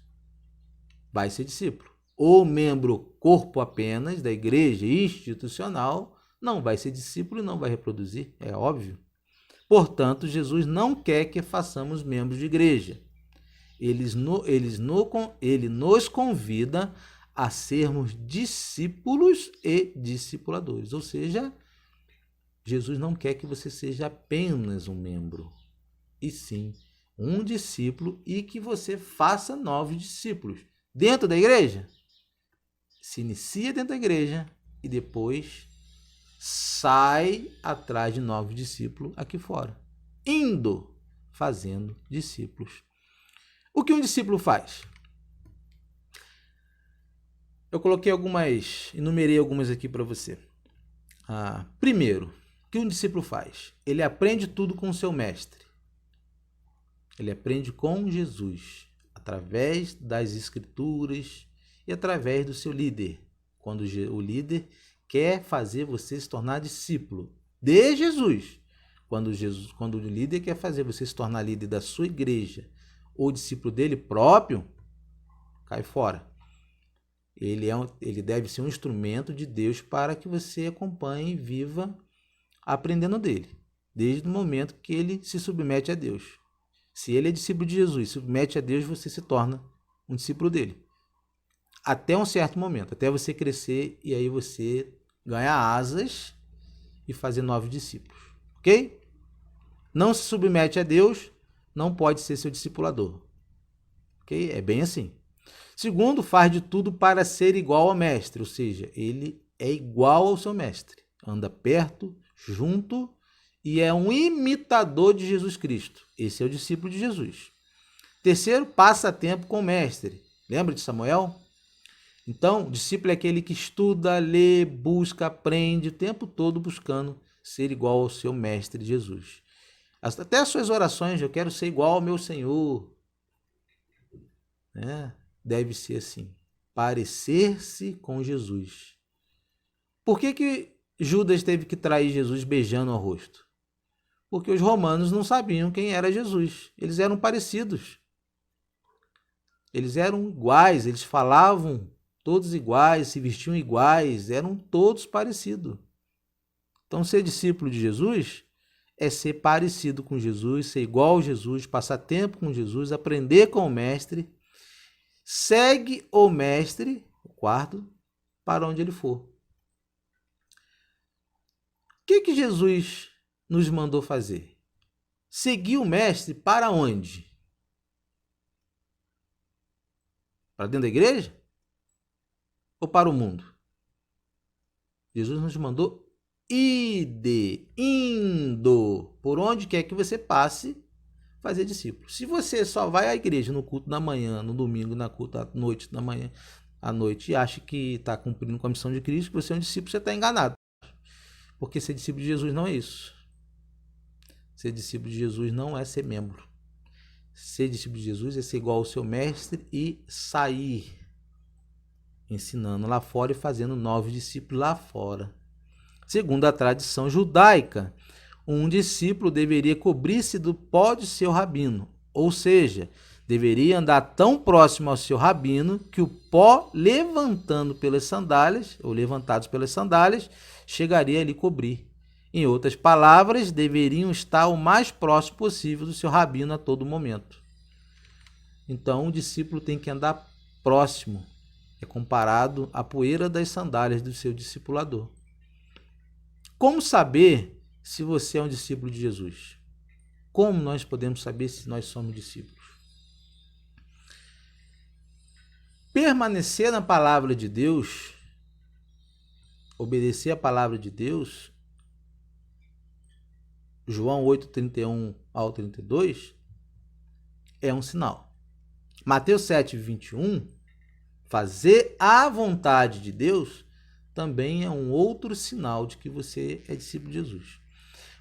vai ser discípulo. O membro, corpo apenas da igreja institucional, não vai ser discípulo e não vai reproduzir, é óbvio. Portanto, Jesus não quer que façamos membros de igreja. Ele nos convida a sermos discípulos e discipuladores. Ou seja, Jesus não quer que você seja apenas um membro, e sim um discípulo e que você faça novos discípulos. Dentro da igreja, se inicia dentro da igreja e depois sai atrás de novos discípulos aqui fora, indo, fazendo discípulos. O que um discípulo faz? Eu enumerei algumas aqui para você. Primeiro, o que um discípulo faz? Ele aprende tudo com o seu mestre. Ele aprende com Jesus, através das escrituras e através do seu líder. Quando o líder quer fazer você se tornar discípulo de Jesus. Quando o líder quer fazer você se tornar líder da sua igreja ou discípulo dele próprio, cai fora. Ele deve ser um instrumento de Deus para que você acompanhe e viva aprendendo dele, desde o momento que ele se submete a Deus. Se ele é discípulo de Jesus, submete a Deus, você se torna um discípulo dele. Até um certo momento, até você crescer e aí você ganhar asas e fazer novos discípulos. Ok? Não se submete a Deus, não pode ser seu discipulador. Ok? É bem assim. Segundo, faz de tudo para ser igual ao mestre, ou seja, ele é igual ao seu mestre. Anda perto, junto e é um imitador de Jesus Cristo. Esse é o discípulo de Jesus. Terceiro, passa tempo com o mestre. Lembra de Samuel? Então, o discípulo é aquele que estuda, lê, busca, aprende o tempo todo buscando ser igual ao seu mestre Jesus. Até as suas orações, eu quero ser igual ao meu Senhor. Deve ser assim, parecer-se com Jesus. Por que Judas teve que trair Jesus beijando o rosto? Porque os romanos não sabiam quem era Jesus. Eles eram parecidos. Eles eram iguais, eles falavam todos iguais, se vestiam iguais, eram todos parecidos. Então, ser discípulo de Jesus é ser parecido com Jesus, ser igual a Jesus, passar tempo com Jesus, aprender com o mestre. Segue o mestre, o quarto, para onde ele for. O que Jesus nos mandou fazer? Seguir o mestre para onde? Para dentro da igreja? ou para o mundo? Jesus nos mandou indo, por onde quer que você passe, fazer discípulos. Se você só vai à igreja no culto da manhã, no domingo, na culto à noite, da manhã, à noite, e acha que está cumprindo com a missão de Cristo, que você é um discípulo, você está enganado. Porque ser discípulo de Jesus não é isso. Ser discípulo de Jesus não é ser membro. Ser discípulo de Jesus é ser igual ao seu mestre e sair ensinando lá fora e fazendo novos discípulos lá fora. Segundo a tradição judaica, um discípulo deveria cobrir-se do pó de seu rabino, ou seja, deveria andar tão próximo ao seu rabino que o pó levantando pelas sandálias, ou levantados pelas sandálias, chegaria a lhe cobrir. Em outras palavras, deveriam estar o mais próximo possível do seu rabino a todo momento. Então, o discípulo tem que andar próximo, é comparado à poeira das sandálias do seu discipulador. Como saber se você é um discípulo de Jesus? Como nós podemos saber se nós somos discípulos? Permanecer na palavra de Deus, obedecer a palavra de Deus, João 8:31 ao 32, é um sinal. Mateus 7:21, fazer a vontade de Deus, também é um outro sinal de que você é discípulo de Jesus.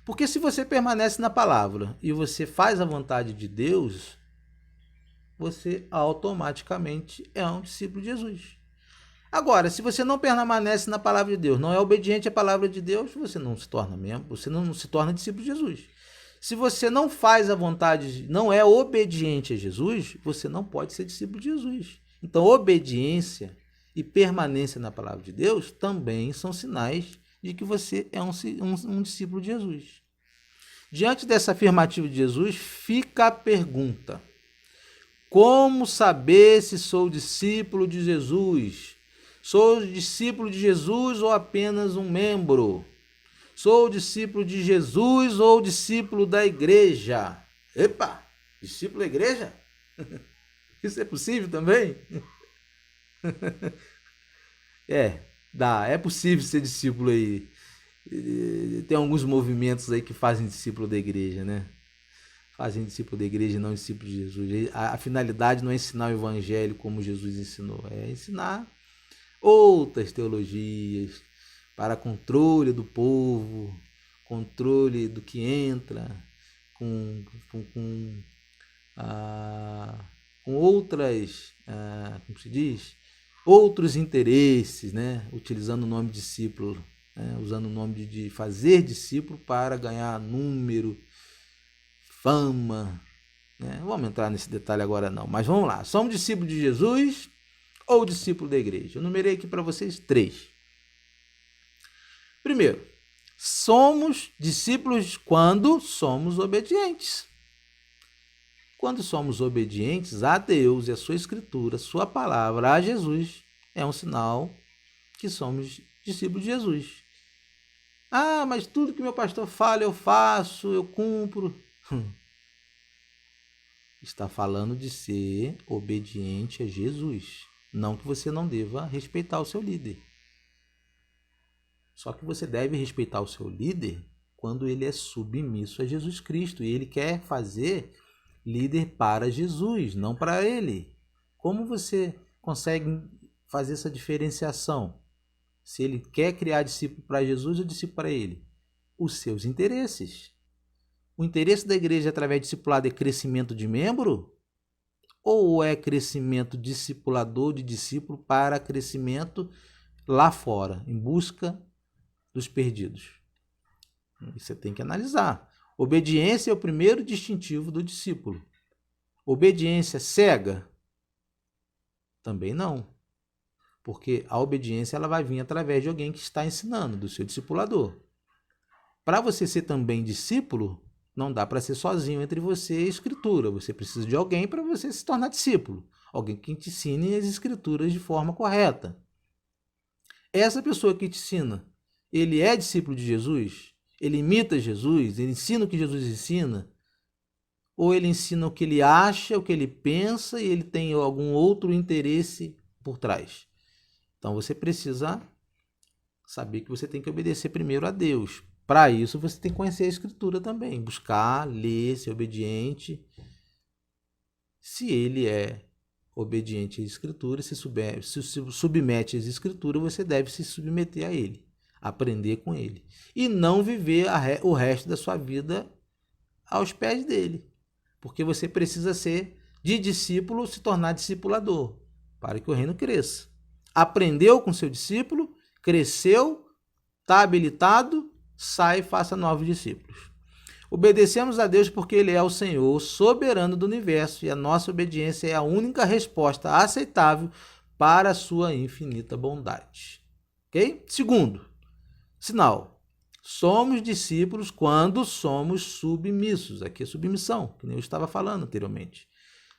Porque se você permanece na palavra e você faz a vontade de Deus, você automaticamente é um discípulo de Jesus. Agora, se você não permanece na palavra de Deus, não é obediente à palavra de Deus, você não se torna membro, você não se torna discípulo de Jesus. Se você não faz a vontade, não é obediente a Jesus, você não pode ser discípulo de Jesus. Então, obediência e permanência na palavra de Deus também são sinais de que você é um discípulo de Jesus. Diante dessa afirmativa de Jesus, fica a pergunta: como saber se sou discípulo de Jesus? Sou discípulo de Jesus ou apenas um membro? Sou discípulo de Jesus ou discípulo da igreja? Epa, discípulo da igreja? Isso é possível também? É possível ser discípulo aí. Tem alguns movimentos aí que fazem discípulo da igreja, né? Fazem discípulo da igreja e não discípulo de Jesus. A finalidade não é ensinar o evangelho como Jesus ensinou, é ensinar outras teologias para controle do povo, controle do que entra, com outras, como se diz, outros interesses, né? Utilizando o nome discípulo, né? Usando o nome de fazer discípulo para ganhar número, fama, né? Não vamos entrar nesse detalhe agora não, mas vamos lá. Somos discípulos de Jesus ou discípulo da igreja? Eu numerei aqui para vocês 3. Primeiro, somos discípulos quando somos obedientes. Quando somos obedientes a Deus e a sua escritura, a sua palavra, a Jesus, é um sinal que somos discípulos de Jesus. Ah, mas tudo que meu pastor fala eu faço, eu cumpro. Está falando de ser obediente a Jesus. Não que você não deva respeitar o seu líder. Só que você deve respeitar o seu líder quando ele é submisso a Jesus Cristo. E ele quer fazer líder para Jesus, não para ele. Como você consegue fazer essa diferenciação? Se ele quer criar discípulo para Jesus ou discípulo para ele? Os seus interesses. O interesse da igreja através de discipulado é crescimento de membro? Ou é crescimento discipulador de discípulo para crescimento lá fora, em busca dos perdidos? Você tem que analisar. Obediência é o primeiro distintivo do discípulo. Obediência cega? Também não. Porque a obediência ela vai vir através de alguém que está ensinando, do seu discipulador. Para você ser também discípulo, não dá para ser sozinho entre você e a escritura. Você precisa de alguém para você se tornar discípulo. Alguém que te ensine as escrituras de forma correta. Essa pessoa que te ensina, ele é discípulo de Jesus? Ele imita Jesus? Ele ensina o que Jesus ensina? Ou ele ensina o que ele acha, o que ele pensa e ele tem algum outro interesse por trás? Então você precisa saber que você tem que obedecer primeiro a Deus. Para isso você tem que conhecer a Escritura também, buscar, ler, ser obediente. Se ele é obediente às Escrituras, se submete às Escrituras, você deve se submeter a ele, aprender com ele. E não viver o resto da sua vida aos pés dele. Porque você precisa ser de discípulo, se tornar discipulador, para que o reino cresça. Aprendeu com seu discípulo, cresceu, está habilitado, sai e faça novos discípulos. Obedecemos a Deus porque Ele é o Senhor, soberano do universo, e a nossa obediência é a única resposta aceitável para a sua infinita bondade. Ok? Segundo sinal, somos discípulos quando somos submissos. Aqui é submissão, que nem eu estava falando anteriormente.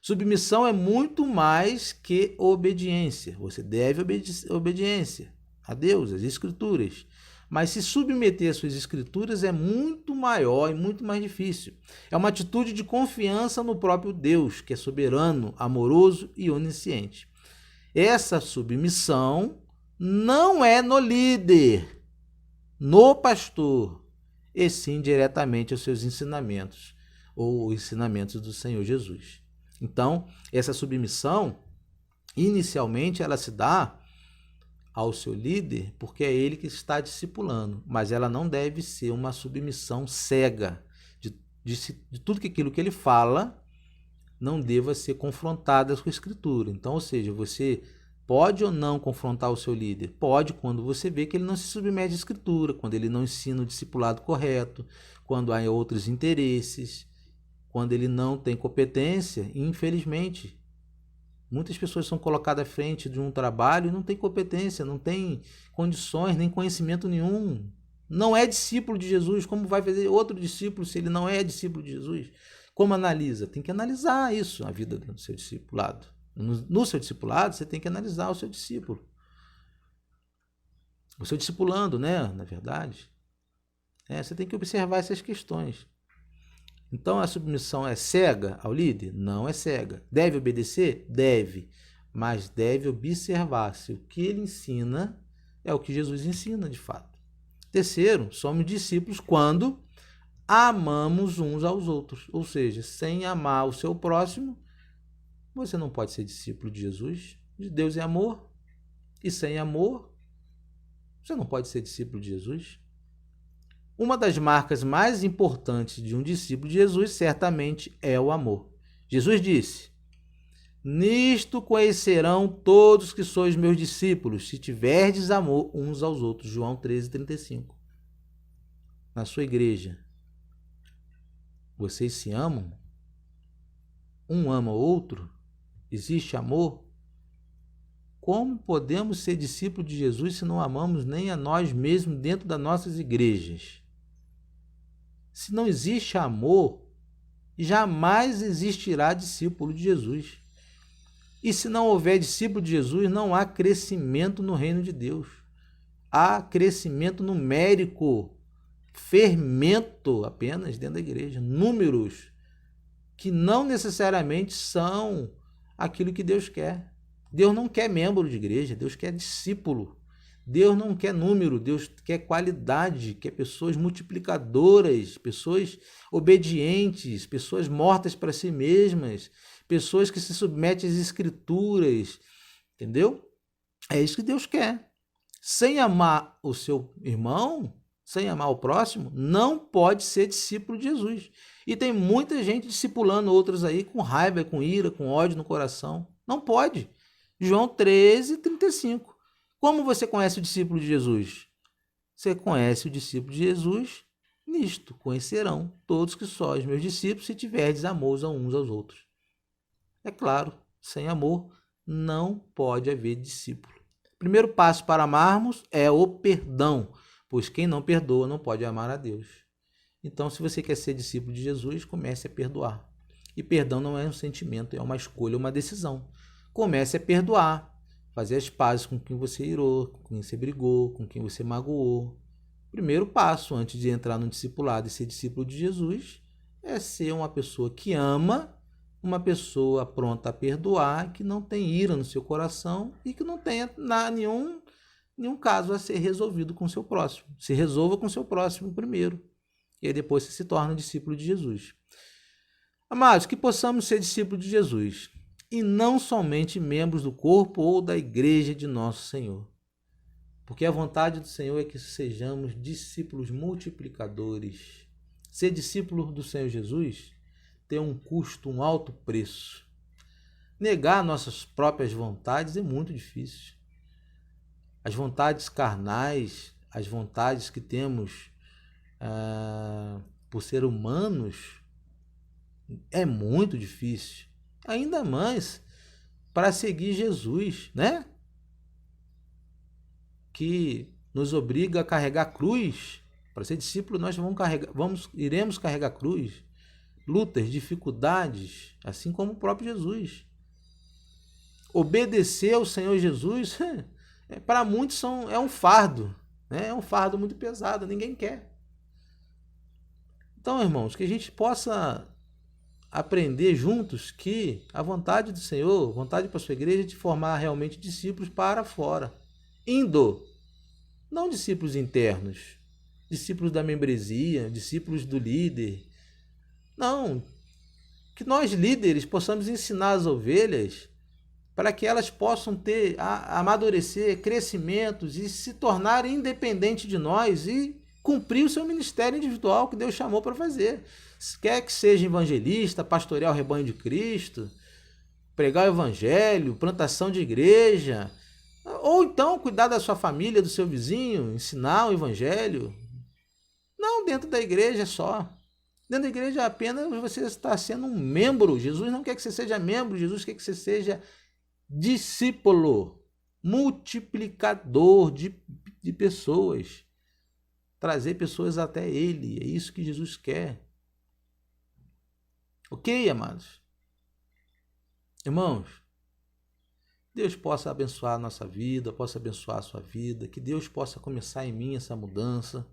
Submissão é muito mais que obediência. Você deve obediência a Deus, às Escrituras. Mas se submeter às suas Escrituras é muito maior e muito mais difícil. É uma atitude de confiança no próprio Deus, que é soberano, amoroso e onisciente. Essa submissão não é no líder, no pastor, e sim diretamente aos seus ensinamentos, ou ensinamentos do Senhor Jesus. Então, essa submissão, inicialmente, ela se dá ao seu líder porque é ele que está discipulando, mas ela não deve ser uma submissão cega, de tudo aquilo que ele fala não deva ser confrontada com a Escritura. Então, ou seja, você pode ou não confrontar o seu líder? Pode, quando você vê que ele não se submete à Escritura, quando ele não ensina o discipulado correto, quando há outros interesses, quando ele não tem competência. E, infelizmente, muitas pessoas são colocadas à frente de um trabalho e não tem competência, não tem condições, nem conhecimento nenhum. Não é discípulo de Jesus. Como vai fazer outro discípulo se ele não é discípulo de Jesus? Como analisa? Tem que analisar isso, a vida do seu discipulado. No seu discipulado, você tem que analisar o seu discípulo. O seu discipulando, né? Na verdade. Você tem que observar essas questões. Então, a submissão é cega ao líder? Não é cega. Deve obedecer? Deve. Mas deve observar se o que ele ensina é o que Jesus ensina, de fato. Terceiro, somos discípulos quando amamos uns aos outros. Ou seja, sem amar o seu próximo, você não pode ser discípulo de Jesus. Deus é amor. E sem amor, você não pode ser discípulo de Jesus. Uma das marcas mais importantes de um discípulo de Jesus, certamente, é o amor. Jesus disse: nisto conhecerão todos que sois meus discípulos, se tiverdes amor uns aos outros. João 13:35. Na sua igreja, vocês se amam? Um ama o outro? Existe amor? Como podemos ser discípulos de Jesus se não amamos nem a nós mesmos dentro das nossas igrejas? Se não existe amor, jamais existirá discípulo de Jesus. E se não houver discípulo de Jesus, não há crescimento no reino de Deus. Há crescimento numérico, fermento apenas dentro da igreja, números que não necessariamente são aquilo que Deus quer. Deus não quer membro de igreja, Deus quer discípulo. Deus não quer número, Deus quer qualidade, quer pessoas multiplicadoras, pessoas obedientes, pessoas mortas para si mesmas, pessoas que se submetem às Escrituras, entendeu? É isso que Deus quer. Sem amar o seu irmão, sem amar o próximo, não pode ser discípulo de Jesus. E tem muita gente discipulando outros aí com raiva, com ira, com ódio no coração. Não pode. João 13:35. Como você conhece o discípulo de Jesus? Você conhece o discípulo de Jesus nisto. Conhecerão todos que sois meus discípulos se tiverdes amor uns aos outros. É claro, sem amor não pode haver discípulo. O primeiro passo para amarmos é o perdão, pois quem não perdoa não pode amar a Deus. Então, se você quer ser discípulo de Jesus, comece a perdoar. E perdão não é um sentimento, é uma escolha, uma decisão. Comece a perdoar. Fazer as pazes com quem você irou, com quem você brigou, com quem você magoou. Primeiro passo, antes de entrar no discipulado e ser discípulo de Jesus, é ser uma pessoa que ama uma pessoa pronta a perdoar, que não tem ira no seu coração e que não tenha nenhum caso a ser resolvido com o seu próximo. Se resolva com o seu próximo primeiro, e aí depois você se torna discípulo de Jesus. Amados, que possamos ser discípulos de Jesus, e não somente membros do corpo ou da igreja de nosso Senhor. Porque a vontade do Senhor é que sejamos discípulos multiplicadores. Ser discípulo do Senhor Jesus tem um custo, um alto preço. Negar nossas próprias vontades é muito difícil. As vontades carnais, as vontades que temos por ser humanos, é muito difícil. Ainda mais para seguir Jesus, né? Que nos obriga a carregar cruz. Para ser discípulo, nós iremos carregar cruz, lutas, dificuldades, assim como o próprio Jesus. Obedecer ao Senhor Jesus, para muitos é um fardo, né? É um fardo muito pesado, ninguém quer. Então, irmãos, que a gente possa aprender juntos que a vontade do Senhor, a vontade para a sua igreja é de formar realmente discípulos para fora. Indo, não discípulos internos, discípulos da membresia, discípulos do líder. Não, que nós líderes possamos ensinar as ovelhas para que elas possam amadurecer, crescimentos e se tornarem independentes de nós e cumprir o seu ministério individual que Deus chamou para fazer. Quer que seja evangelista, pastorear o rebanho de Cristo, pregar o evangelho, plantação de igreja, ou então cuidar da sua família, do seu vizinho, ensinar o evangelho. Não dentro da igreja só. Dentro da igreja apenas você está sendo um membro. Jesus não quer que você seja membro, Jesus quer que você seja discípulo, multiplicador de pessoas. Trazer pessoas até Ele. É isso que Jesus quer. Ok, amados? Irmãos, Deus possa abençoar a nossa vida, possa abençoar a sua vida, que Deus possa começar em mim essa mudança.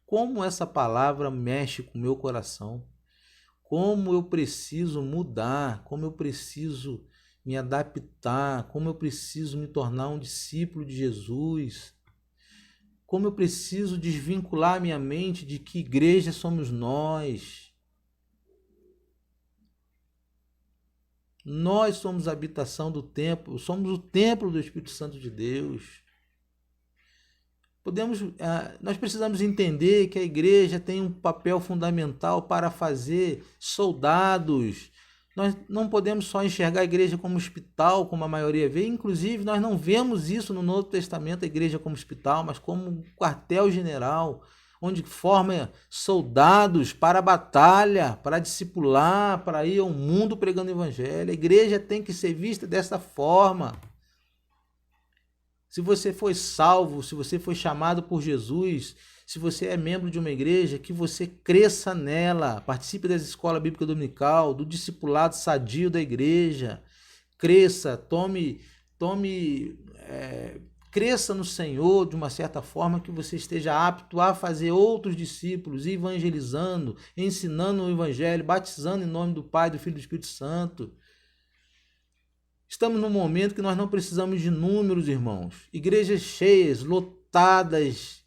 Como essa palavra mexe com o meu coração, como eu preciso mudar, como eu preciso me adaptar, como eu preciso me tornar um discípulo de Jesus, como eu preciso desvincular minha mente de que igreja somos nós. Nós somos a habitação do templo, somos o templo do Espírito Santo de Deus. Nós precisamos entender que a igreja tem um papel fundamental para fazer soldados. Nós não podemos só enxergar a igreja como hospital, como a maioria vê. Inclusive, nós não vemos isso no Novo Testamento, a igreja como hospital, mas como um quartel-general, onde forma soldados para a batalha, para discipular, para ir ao mundo pregando o evangelho. A igreja tem que ser vista dessa forma. Se você foi salvo, se você foi chamado por Jesus, se você é membro de uma igreja, que você cresça nela, participe das escolas bíblicas dominical, do discipulado sadio da igreja, cresça, cresça no Senhor de uma certa forma que você esteja apto a fazer outros discípulos, evangelizando, ensinando o evangelho, batizando em nome do Pai, do Filho e do Espírito Santo. Estamos num momento que nós não precisamos de números, irmãos. Igrejas cheias, lotadas,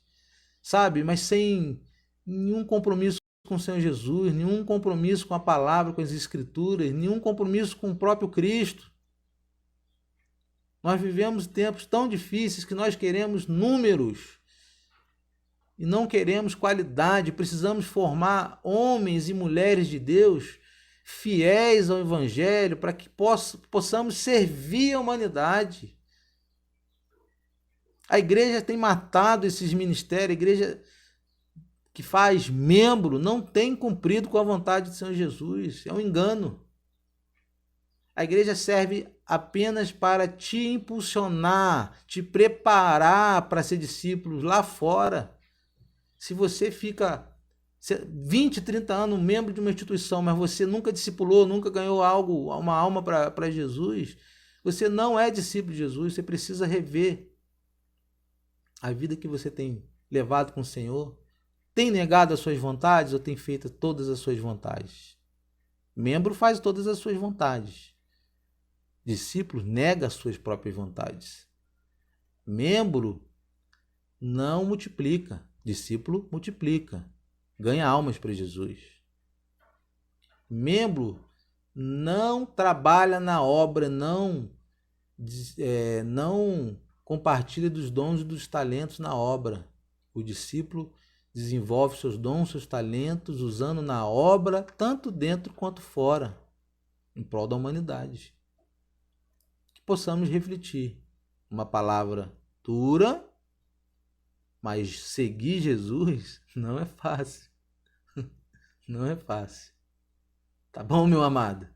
sabe? Mas sem nenhum compromisso com o Senhor Jesus, nenhum compromisso com a palavra, com as Escrituras, nenhum compromisso com o próprio Cristo. Nós vivemos tempos tão difíceis que nós queremos números e não queremos qualidade. Precisamos formar homens e mulheres de Deus fiéis ao Evangelho, para que possamos servir a humanidade. A igreja tem matado esses ministérios, a igreja que faz membro não tem cumprido com a vontade de Senhor Jesus, é um engano. A igreja serve apenas para te impulsionar, te preparar para ser discípulo lá fora. Se você fica 20, 30 anos membro de uma instituição, mas você nunca discipulou, nunca ganhou uma alma para Jesus, você não é discípulo de Jesus. Você precisa rever a vida que você tem levado com o Senhor. Tem negado as suas vontades ou tem feito todas as suas vontades? Membro faz todas as suas vontades. Discípulo nega as suas próprias vontades. Membro não multiplica. Discípulo multiplica. Ganha almas para Jesus. Membro não trabalha na obra, não compartilha dos dons e dos talentos na obra. O discípulo desenvolve seus dons, seus talentos, usando na obra, tanto dentro quanto fora, em prol da humanidade. Que possamos refletir. Uma palavra dura, mas seguir Jesus não é fácil. Não é fácil. Tá bom, meu amado?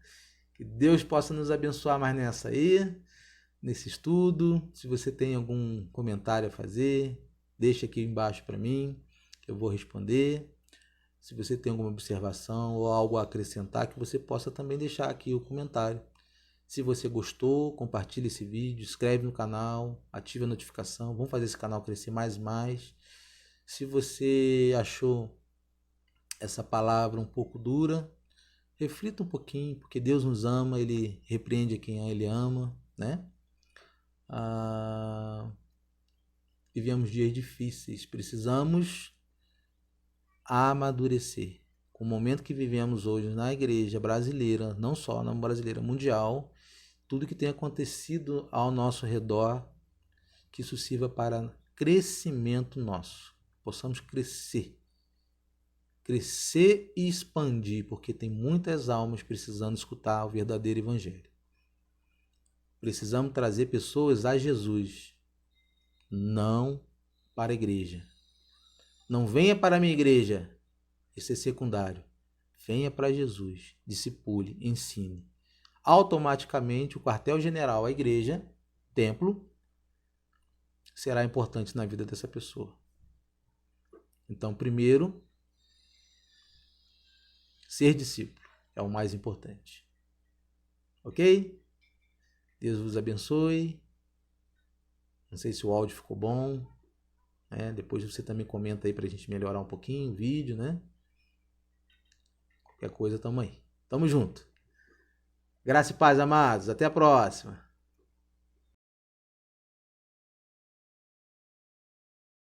Que Deus possa nos abençoar mais nessa aí, nesse estudo. Se você tem algum comentário a fazer, deixa aqui embaixo para mim, que eu vou responder. Se você tem alguma observação ou algo a acrescentar, que você possa também deixar aqui o comentário. Se você gostou, compartilhe esse vídeo, inscreve no canal, ative a notificação. Vamos fazer esse canal crescer mais e mais. Se você achou essa palavra um pouco dura, reflita um pouquinho, porque Deus nos ama, Ele repreende a quem Ele ama, né? Vivemos dias difíceis, precisamos amadurecer. Com o momento que vivemos hoje na igreja brasileira, não só na brasileira, mundial, tudo que tem acontecido ao nosso redor, que isso sirva para crescimento nosso. Possamos crescer e expandir, porque tem muitas almas precisando escutar o verdadeiro evangelho. Precisamos trazer pessoas a Jesus, não para a igreja. Não venha para a minha igreja, isso é secundário. Venha para Jesus, discipule, ensine. Automaticamente o quartel-general, a igreja, templo, será importante na vida dessa pessoa. Então, primeiro, ser discípulo é o mais importante. Ok? Deus vos abençoe. Não sei se o áudio ficou bom. Depois você também comenta aí pra gente melhorar um pouquinho o vídeo, né? Qualquer coisa, tamo aí. Tamo junto. Graça e paz, amados. Até a próxima.